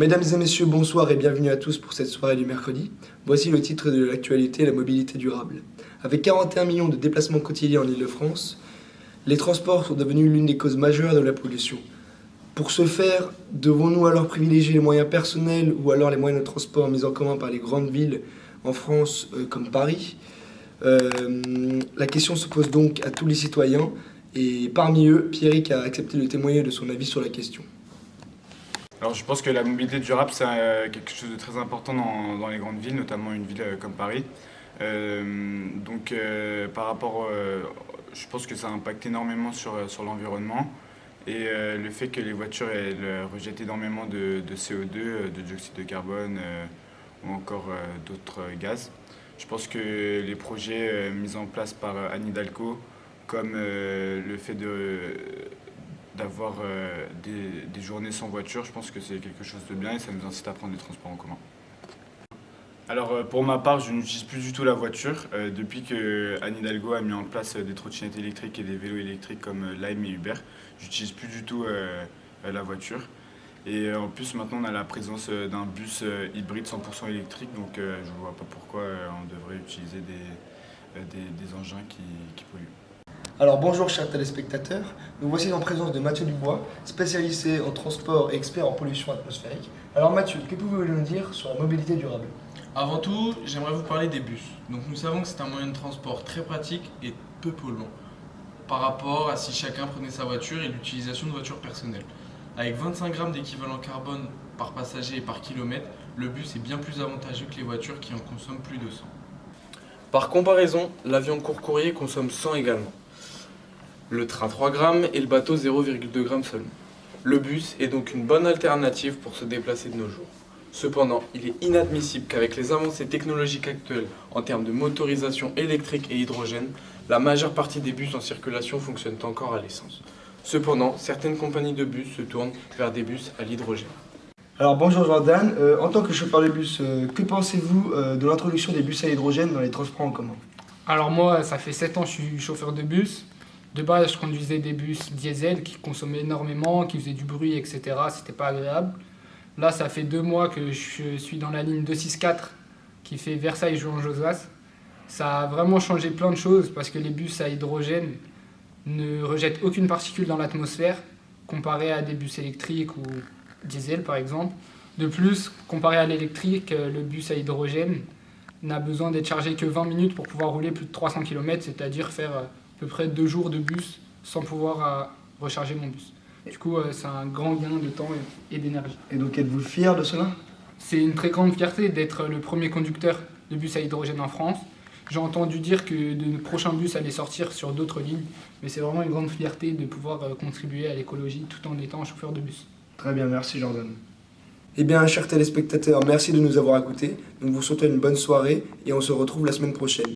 Mesdames et messieurs, bonsoir et bienvenue à tous pour cette soirée du mercredi. Voici le titre de l'actualité, la mobilité durable. Avec 41 millions de déplacements quotidiens en Île-de-France, les transports sont devenus l'une des causes majeures de la pollution. Pour ce faire, devons-nous alors privilégier les moyens personnels ou alors les moyens de transport mis en commun par les grandes villes en France comme Paris? La question se pose donc à tous les citoyens et parmi eux, Pierrick a accepté de témoigner de son avis sur la question. Alors je pense que la mobilité durable c'est quelque chose de très important dans les grandes villes, notamment une ville comme Paris. Par rapport, je pense que ça impacte énormément sur l'environnement et le fait que les voitures elles rejettent énormément de CO2, de dioxyde de carbone ou encore d'autres gaz. Je pense que les projets mis en place par Anne Hidalgo, comme le fait d'avoir des journées sans voiture, je pense que c'est quelque chose de bien et ça nous incite à prendre des transports en commun. Alors pour ma part, je n'utilise plus du tout la voiture. Depuis que Anne Hidalgo a mis en place des trottinettes électriques et des vélos électriques comme Lime et Uber, j'utilise plus du tout la voiture. Et en plus maintenant on a la présence d'un bus hybride 100% électrique, donc je ne vois pas pourquoi on devrait utiliser des engins qui polluent. Alors bonjour chers téléspectateurs, nous voici en présence de Mathieu Dubois, spécialisé en transport et expert en pollution atmosphérique. Alors Mathieu, que pouvez-vous nous dire sur la mobilité durable? Avant tout, j'aimerais vous parler des bus. Donc nous savons que c'est un moyen de transport très pratique et peu polluant par rapport à si chacun prenait sa voiture et l'utilisation de voitures personnelles. Avec 25 grammes d'équivalent carbone par passager et par kilomètre, le bus est bien plus avantageux que les voitures qui en consomment plus de 100. Par comparaison, l'avion court courrier consomme 100 également. Le train 3 grammes et le bateau 0,2 grammes seulement. Le bus est donc une bonne alternative pour se déplacer de nos jours. Cependant, il est inadmissible qu'avec les avancées technologiques actuelles en termes de motorisation électrique et hydrogène, la majeure partie des bus en circulation fonctionnent encore à l'essence. Cependant, certaines compagnies de bus se tournent vers des bus à l'hydrogène. Alors bonjour Jordan, en tant que chauffeur de bus, que pensez-vous de l'introduction des bus à hydrogène dans les transports en commun? Alors moi, ça fait 7 ans que je suis chauffeur de bus. De base, je conduisais des bus diesel qui consommaient énormément, qui faisaient du bruit, etc. C'était pas agréable. Là, ça fait 2 mois que je suis dans la ligne 264 qui fait Versailles-Juan-Josas. Ça a vraiment changé plein de choses parce que les bus à hydrogène ne rejettent aucune particule dans l'atmosphère comparé à des bus électriques ou diesel par exemple. De plus, comparé à l'électrique, le bus à hydrogène n'a besoin d'être chargé que 20 minutes pour pouvoir rouler plus de 300 km, c'est-à-dire faire à peu près 2 jours de bus sans pouvoir recharger mon bus. Du coup, c'est un grand gain de temps et d'énergie. Et donc êtes-vous fier de cela? C'est une très grande fierté d'être le premier conducteur de bus à hydrogène en France. J'ai entendu dire que de prochains bus allaient sortir sur d'autres lignes, mais c'est vraiment une grande fierté de pouvoir contribuer à l'écologie tout en étant chauffeur de bus. Très bien, merci Jordan. Eh bien, chers téléspectateurs, merci de nous avoir écoutés. Nous vous souhaitons une bonne soirée et on se retrouve la semaine prochaine.